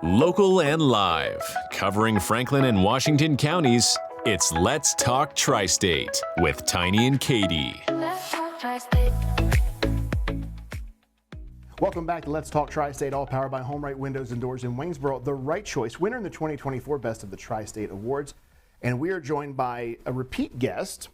Local and live, covering Franklin and Washington counties, it's Let's Talk Tri-State with Tiny and Katie. Welcome back to Let's Talk Tri-State, all powered by Home Right Windows and Doors in Waynesboro. The right choice, winner in the 2024 Best of the Tri-State Awards. And we are joined by a repeat guest,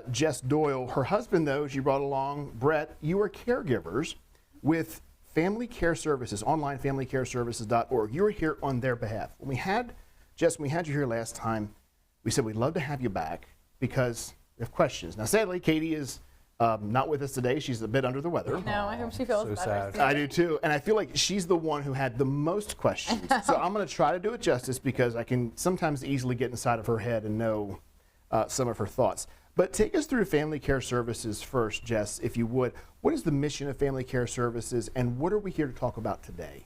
Jess Doyle. Her husband, though, she brought along, Brett. You are caregivers with Family Care Services, online familycareservices.org. You were here on their behalf. When we had, Jess, when we had you here last time, we said we'd love to have you back because we have questions. Now, sadly, Katie is not with us today. She's a bit under the weather. No, I hope she feels better. Sad. I do too, and I feel like she's the one who had the most questions. So I'm going to try to do it justice because I can sometimes easily get inside of her head and know some of her thoughts. But take us through Family Care Services first, Jess, if you would. What is the mission of Family Care Services, and what are we here to talk about today?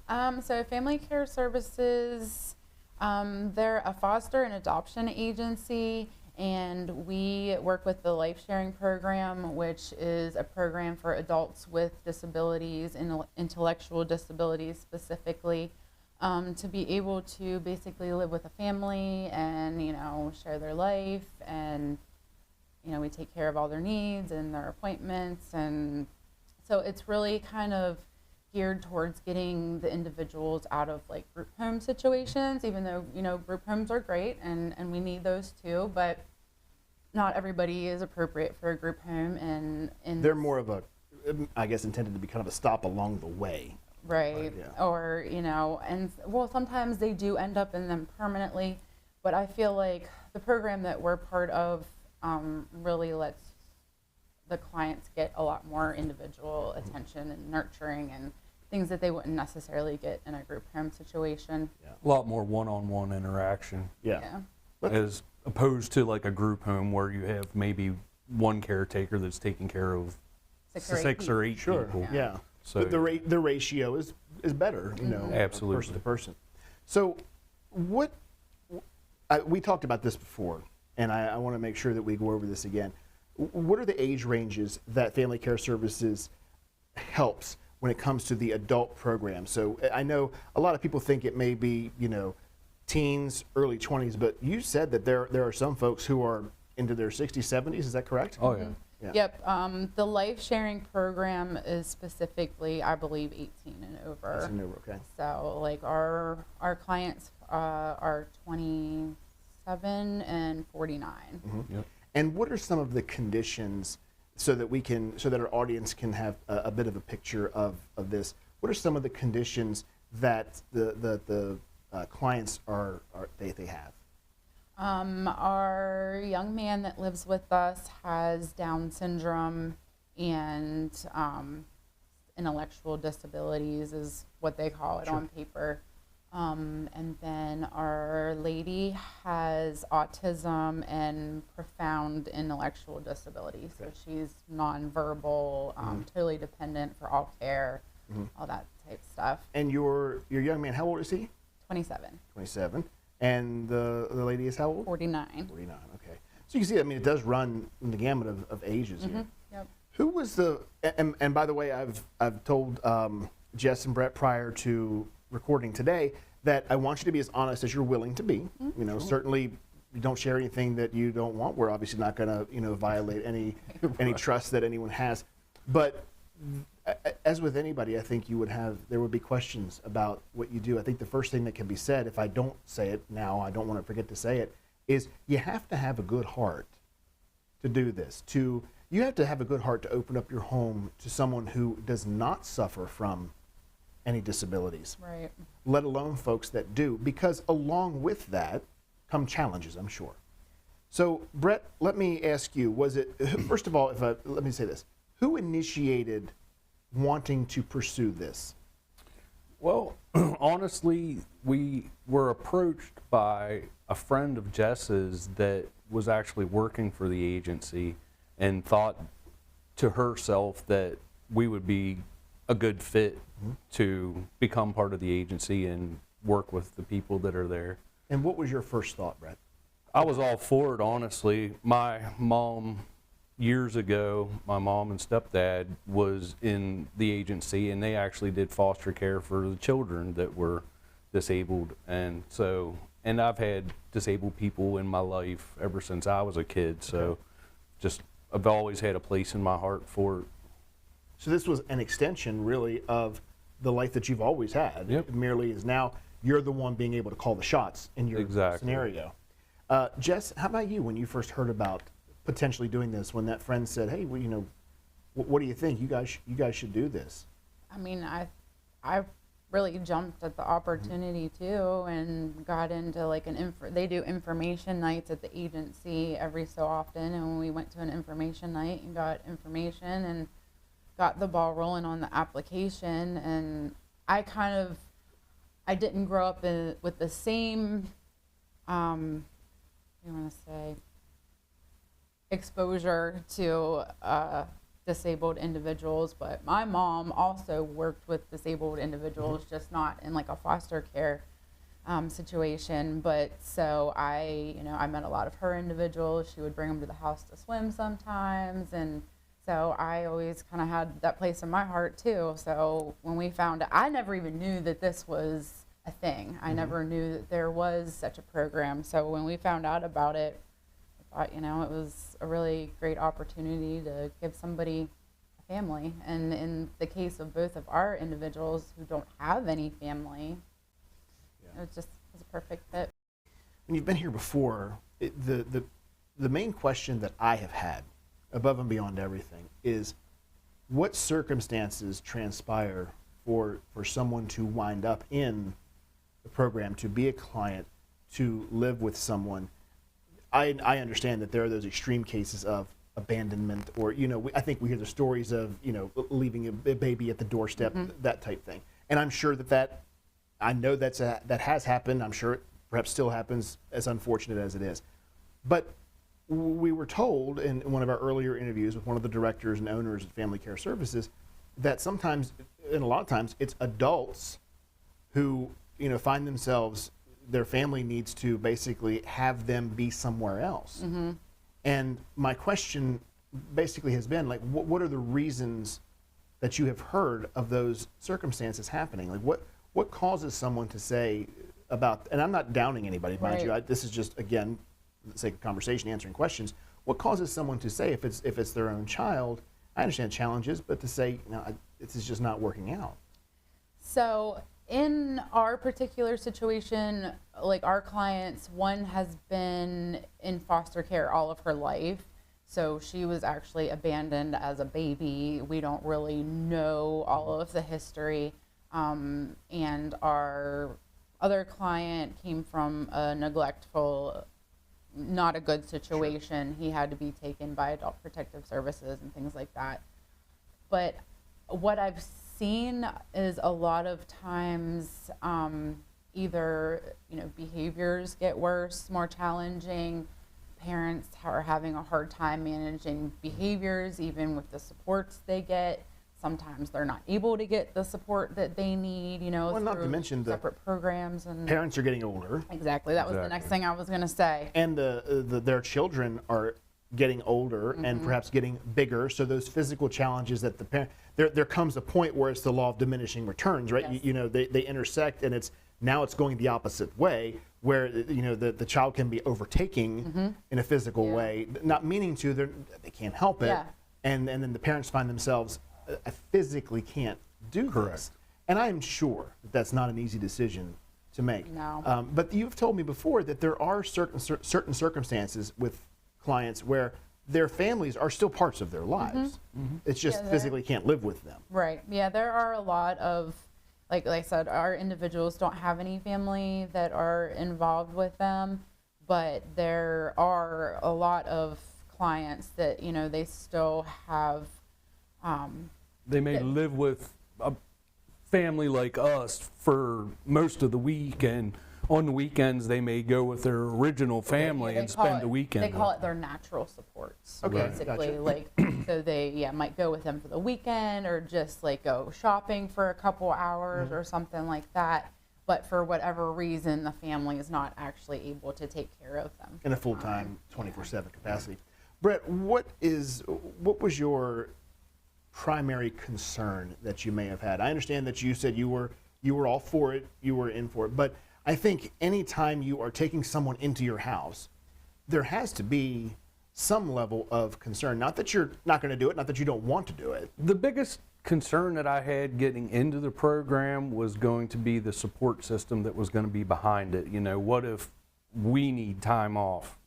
So Family Care Services, they're a foster and adoption agency, and we work with the Life Sharing Program, which is a program for adults with disabilities, intellectual disabilities specifically, to be able to basically live with a family and, share their life, and we take care of all their needs and their appointments. And so it's really kind of geared towards getting the individuals out of like group home situations, even though, group homes are great and we need those too, but not everybody is appropriate for a group home. And They're more of a, I guess, intended to be kind of a stop along the way. Right. Yeah. Or, sometimes they do end up in them permanently, but I feel like the program that we're part of really lets the clients get a lot more individual attention and nurturing and things that they wouldn't necessarily get in a group home situation. Yeah. A lot more one-on-one interaction Yeah. as opposed to like a group home where you have maybe one caretaker that's taking care of six or eight Sure. people. Yeah. So the ratio is better, Absolutely. person to person. So we talked about this before, and I want to make sure that we go over this again. What are the age ranges that Family Care Services helps when it comes to the adult program? So I know a lot of people think it may be, teens, early 20s, but you said that there are some folks who are into their 60s, 70s. Is that correct? Oh, yeah. Yeah. Yep. The Life Sharing Program is specifically, I believe, 18 and over. 18 and over, okay. So like our clients are 27 and 49. Mm-hmm. Yep. And what are some of the conditions so that our audience can have a bit of a picture of this? What are some of the conditions that the clients they have? Our young man that lives with us has Down syndrome and intellectual disabilities is what they call it. Sure. On paper. And then our lady has autism and profound intellectual disability. So she's nonverbal, totally dependent for all care, all that type of stuff. And your young man, how old is he? 27. 27. And the lady is how old? 49. 49, okay. So you can see, it does run in the gamut of ages here. Yep. Who was and by the way, I've told Jess and Brett prior to recording today that I want you to be as honest as you're willing to be. Sure. Certainly you don't share anything that you don't want. We're obviously not going to violate any trust that anyone has. But as with anybody, I think there would be questions about what you do. I think the first thing that can be said, if I don't say it now, I don't want to forget to say it, is you have to have a good heart to do this. You have to have a good heart to open up your home to someone who does not suffer from any disabilities, Right. let alone folks that do, because along with that come challenges, I'm sure. So, Brett, let me ask you, first of all, let me say this, who initiated wanting to pursue this? Well, honestly, we were approached by a friend of Jess's that was actually working for the agency and thought to herself that we would be a good fit to become part of the agency and work with the people that are there. And what was your first thought, Brett? I was all for it, honestly. My mom years ago, my mom and stepdad was in the agency, and they actually did foster care for the children that were disabled, and I've had disabled people in my life ever since I was a kid, so just I've always had a place in my heart for it. So this was an extension, really, of the life that you've always had. Yep. It merely is now you're the one being able to call the shots in your scenario. Jess, how about you? When you first heard about potentially doing this, when that friend said, "Hey, well, you know, what do you think? You guys should do this." I mean, I really jumped at the opportunity too, and got into like they do information nights at the agency every so often, and when we went to an information night and got information and got the ball rolling on the application, and I didn't grow up with the same, exposure to disabled individuals, but my mom also worked with disabled individuals, just not in like a foster care situation. But so I met a lot of her individuals. She would bring them to the house to swim sometimes, and so I always kind of had that place in my heart too. So when we found out, I never even knew that this was a thing. I never knew that there was such a program. So when we found out about it, I thought, it was a really great opportunity to give somebody a family. And in the case of both of our individuals who don't have any family, it was a perfect fit. When you've been here before, the main question that I have had, above and beyond everything, is what circumstances transpire for someone to wind up in the program, to be a client, to live with someone. I understand that there are those extreme cases of abandonment, or I think we hear the stories of leaving a baby at the doorstep, that type thing. And I'm sure that I know that has happened. I'm sure it perhaps still happens, as unfortunate as it is. But we were told in one of our earlier interviews with one of the directors and owners of Family Care Services that sometimes, and a lot of times, it's adults who find themselves, their family needs to basically have them be somewhere else. And my question basically has been, like, what are the reasons that you have heard of those circumstances happening? Like, what causes someone to say about, and I'm not downing anybody, mind you, this is just, again, for the sake of conversation, answering questions. What causes someone to say, if it's their own child, I understand challenges, but to say, this is just not working out? So in our particular situation, like our clients, one has been in foster care all of her life. So she was actually abandoned as a baby. We don't really know all of the history. And our other client came from a neglectful, not a good situation. He had to be taken by Adult Protective Services and things like that. But what I've seen is a lot of times either behaviors get worse, more challenging. Parents are having a hard time managing behaviors, even with the supports they get. Sometimes they're not able to get the support that they need, Well, not to through mention separate programs. And parents are getting older. Exactly. That was the next thing I was going to say. And their children are getting older and perhaps getting bigger. So those physical challenges that the parent, there comes a point where it's the law of diminishing returns, right? Yes. They intersect, and it's going the opposite way, where the child can be overtaking in a physical way, not meaning to. They can't help it, and then the parents find themselves, I physically can't do this. And I'm sure that that's not an easy decision to make. No. But you've told me before that there are certain circumstances with clients where their families are still parts of their lives. It's just physically can't live with them. Right. Yeah, there are a lot of, like I said, our individuals don't have any family that are involved with them, but there are a lot of clients that, they still have. They may live with a family like us for most of the week, and on the weekends they may go with their original family and spend the weekend. They call it their natural supports, basically. Gotcha. Like, so they might go with them for the weekend, or just like go shopping for a couple hours or something like that. But for whatever reason, the family is not actually able to take care of them In a full-time, 24/7 capacity. Brett, what was your primary concern that you may have had? I understand that you said you you were all for it, you were in for it. But I think anytime you are taking someone into your house, there has to be some level of concern. Not that you're not going to do it, not that you don't want to do it. The biggest concern that I had getting into the program was going to be the support system that was going to be behind it. You know, what if we need time off?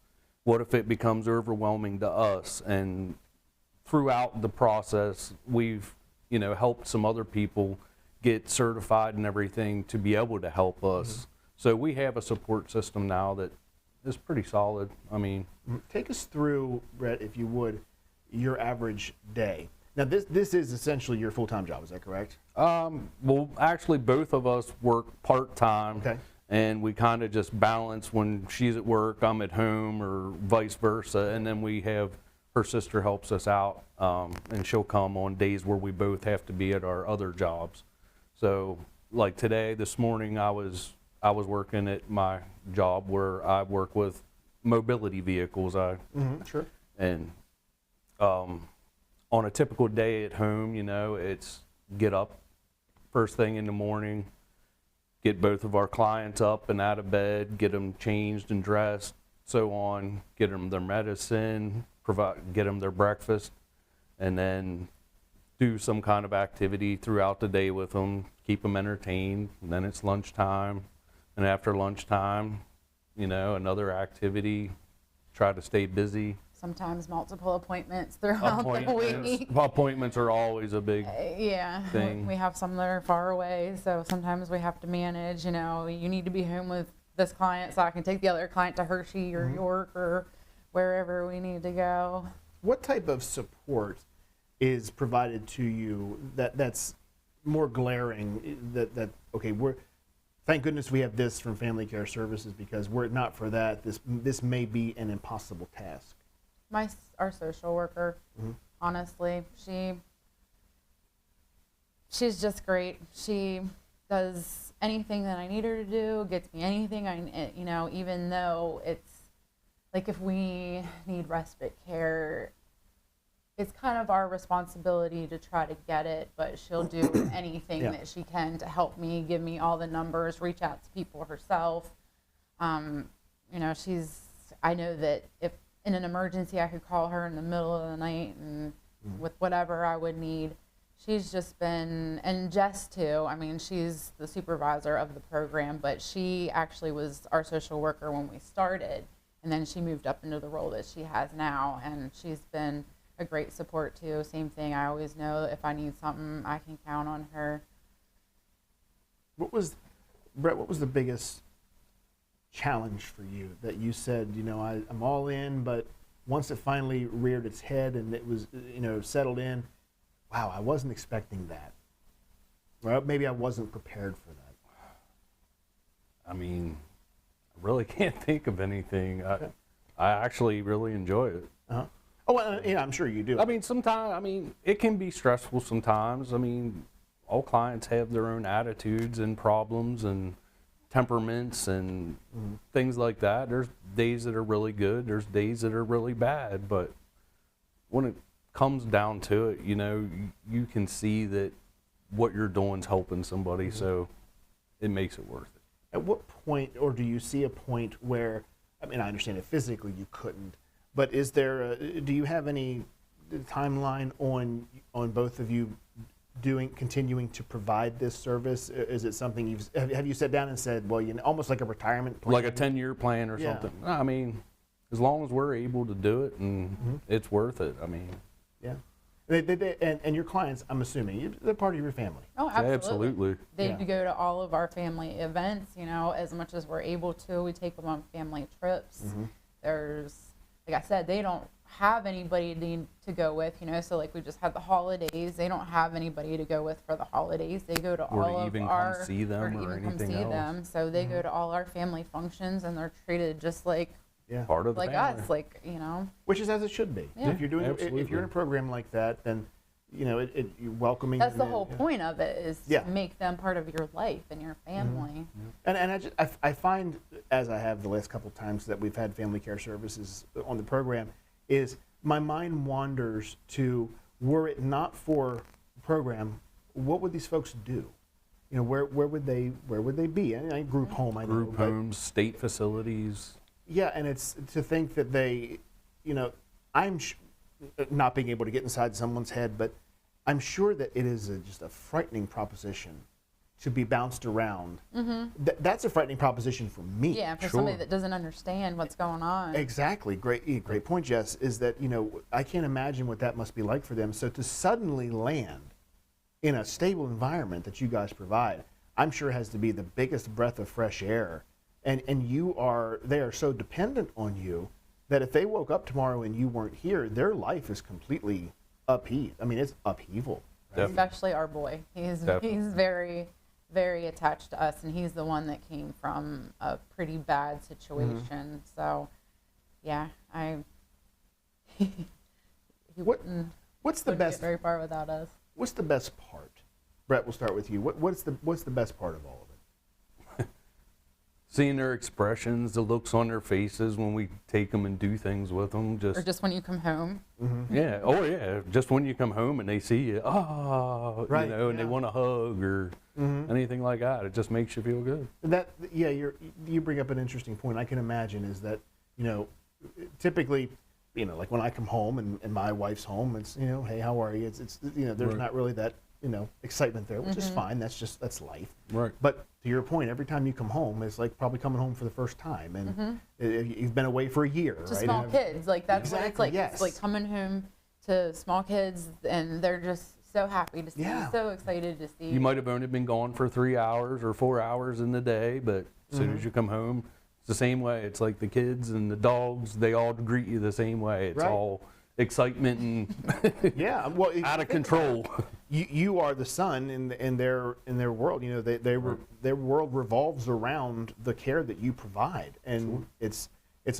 What if it becomes overwhelming to us? And throughout the process, we've, you know, helped some other people get certified and everything to be able to help us. So we have a support system now that is pretty solid. I mean, take us through, Brett, if you would, your average day. Now, this is essentially your full-time job, is that correct? Well, actually, both of us work part-time. Okay. And we kind of just balance when she's at work, I'm at home, or vice versa. And then we have, her sister helps us out, and she'll come on days where we both have to be at our other jobs. So, like today, this morning, I was working at my job where I work with mobility vehicles. Sure. And on a typical day at home, you know, it's get up first thing in the morning, get both of our clients up and out of bed, get them changed and dressed, so on, get them their medicine, get them their breakfast, and then do some kind of activity throughout the day with them, keep them entertained, and then it's lunchtime. And after lunchtime, you know, another activity, try to stay busy. Sometimes multiple appointments throughout the week. Appointments are always a big thing. We have some that are far away, so sometimes we have to manage, you know, you need to be home with this client so I can take the other client to Hershey or York or wherever we need to go. What type of support is provided to you that's more glaring, that okay, thank goodness we have this from Family Care Services, because were it not for that, this may be an impossible task? Our social worker, honestly, she's just great. She does anything that I need her to do, gets me anything you know, even though it's like if we need respite care, it's kind of our responsibility to try to get it, but she'll do anything that she can to help me, give me all the numbers, reach out to people herself. You know, I know that if in an emergency I could call her in the middle of the night and with whatever I would need. She's just been, and Jess too, I mean, she's the supervisor of the program, but she actually was our social worker when we started, and then she moved up into the role that she has now, and she's been a great support too. Same thing, I always know if I need something, I can count on her. Brett, what was the biggest challenge for you that you said, you know, I'm all in, but once it finally reared its head and it was, you know, settled in, wow, I wasn't expecting that. Well, maybe I wasn't prepared for that. I mean, I really can't think of anything. I actually really enjoy it. Oh, well, yeah, I'm sure you do. I mean, it can be stressful sometimes. I mean, all clients have their own attitudes and problems and temperaments and things like that. There's days that are really good. There's days that are really bad. But when it comes down to it, you know, you can see that what you're doing is helping somebody, so it makes it worth it. At what point, or do you see a point where, I mean, I understand it physically you couldn't, but is there, do you have any timeline on both of you continuing to provide this service? Is it something have you sat down and said, well, you know, almost like a retirement plan? Like a 10-year plan or something? I mean, as long as we're able to do it and it's worth it, I mean. Yeah. And your clients, I'm assuming, they're part of your family. Oh, absolutely. Absolutely. They go to all of our family events, you know, as much as we're able to. We take them on family trips. There's, like I said, they don't have anybody to go with, you know, so like we just had the holidays. They don't have anybody to go with for the holidays. They go to all of our, or even come see them. So they go to all our family functions, and they're treated just like part of the like family. us, like, you know. Which is as it should be. Yeah. If you're in a program like that, then, you know, you're welcoming. That's the whole point of it, is Yeah. to make them part of your life and your family. And I find, as I have the last couple of times that we've had Family Care Services on the program, is my mind wanders to, were it not for the program, what would these folks do? where would they be? And I group home, I know. Group homes, state facilities. Yeah, and it's to think that they, I'm not being able to get inside someone's head, but I'm sure that it is just a frightening proposition to be bounced around. That's a frightening proposition for me. Yeah, for somebody that doesn't understand what's going on. Exactly. Great point, Jess, is that, I can't imagine what that must be like for them. So to suddenly land in a stable environment that you guys provide, I'm sure has to be the biggest breath of fresh air. And they are so dependent on you that if they woke up tomorrow and you weren't here, their life is completely upheaved. I mean, it's upheaval. Right? Especially our boy. He's very, very attached to us, and he's the one that came from a pretty bad situation. So, yeah, what's the wouldn't best? get very far without us. What's the best part? Brett, we'll start with you. What's the best part of all of it? Seeing their expressions, the looks on their faces when we take them and do things with them. Or just when you come home. Yeah. Oh, yeah. Just when you come home and they see you, right, and they want a hug or anything like that. It just makes you feel good. You bring up an interesting point. I can imagine is that, typically, like when I come home and my wife's home, it's, hey, how are you? It's there's not really that, excitement there, which is fine. That's life. Right. But to your point, every time you come home, it's like probably coming home for the first time, and you've been away for a year, To right? small kids, like that's what it's like. Yes. It's like coming home to small kids, and they're just so happy to see you, so excited to see you. You might have only been gone for 3 hours or 4 hours in the day, but as soon as you come home, it's the same way. It's like the kids and the dogs, they all greet you the same way. It's all excitement and out of control. You are the sun in their world. Their world revolves around the care that you provide, and it's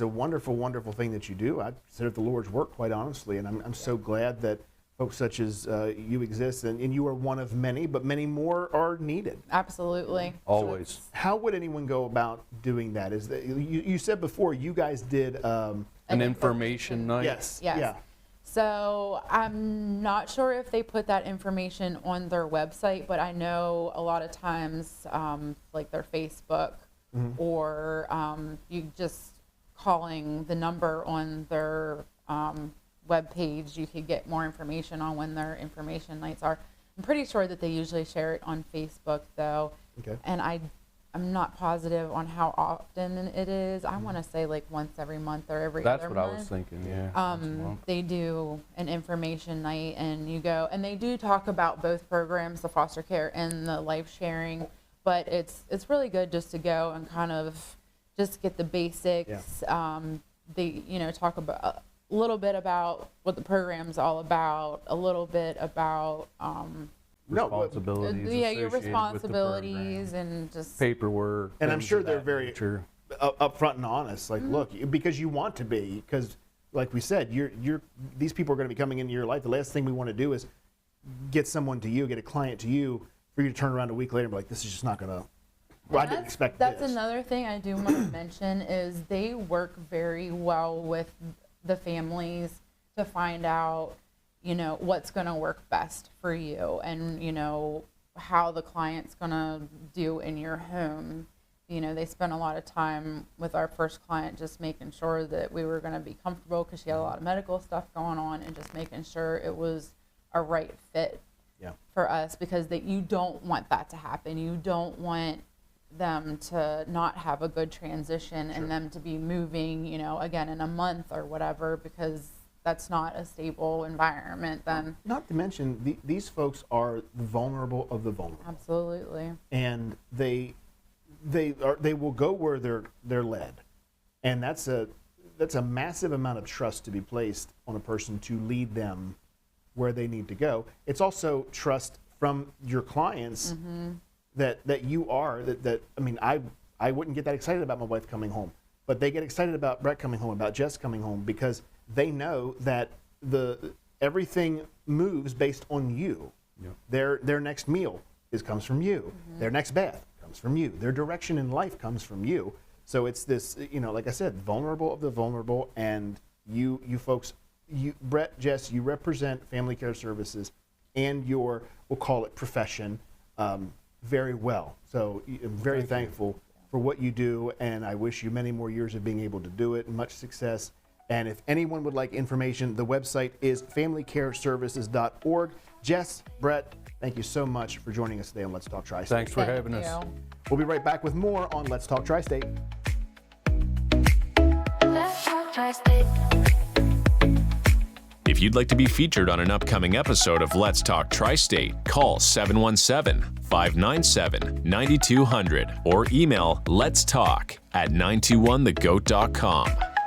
a wonderful, wonderful thing that you do. I consider it the Lord's work, quite honestly, and I'm so glad that folks such as you exist, and you are one of many, but many more are needed. Absolutely. Always. How would anyone go about doing that? Is that you said before you guys did an information night? Yes. Yes. Yeah. So I'm not sure if they put that information on their website, but I know a lot of times, like their Facebook or you just calling the number on their web page, you could get more information on when their information nights are. I'm pretty sure that they usually share it on Facebook though. Okay. And I'm not positive on how often it is. I want to say like once every month or every other month. That's what I was thinking, yeah. They do an information night, and you go, and they do talk about both programs, the foster care and the life sharing, but it's really good just to go and kind of just get the basics. They talk about a little bit about what the program's all about, a little bit about responsibilities. your responsibilities and just paperwork. And I'm sure they're very nature. upfront and honest. Like, look, because you want to be, because like we said, these people are going to be coming into your life. The last thing we want to do is get someone to you, get a client to you, for you to turn around a week later and be like, this is just not going to. Well, I didn't expect that's this. another thing I do want to mention is they work very well with the families to find out, what's going to work best for you and, how the client's going to do in your home. They spent a lot of time with our first client just making sure that we were going to be comfortable because she had a lot of medical stuff going on, and just making sure it was a right fit for us, because you don't want that to happen. You don't want them to not have a good transition and them to be moving, again in a month or whatever, because that's not a stable environment then. Not to mention, these folks are vulnerable of the vulnerable. Absolutely. And they will go where they're led. And that's a massive amount of trust to be placed on a person to lead them where they need to go. It's also trust from your clients that you are, I wouldn't get that excited about my wife coming home, but they get excited about Brett coming home, about Jess coming home, because they know that everything moves based on you. Yep. Their next meal comes from you. Their next bath comes from you. Their direction in life comes from you. So it's this, like I said, vulnerable of the vulnerable, and you folks, Brett, Jess, you represent Family Care Services and your, we'll call it profession, very well. So I'm very thankful for what you do, and I wish you many more years of being able to do it and much success. And if anyone would like information, the website is familycareservices.org. Jess, Brett, thank you so much for joining us today on Let's Talk Tri-State. Thanks for having us. Thank you. We'll be right back with more on Let's Talk Tri-State. Let's talk Tri-State. If you'd like to be featured on an upcoming episode of Let's Talk Tri-State, call 717-597-9200 or email letstalk@921thegoat.com.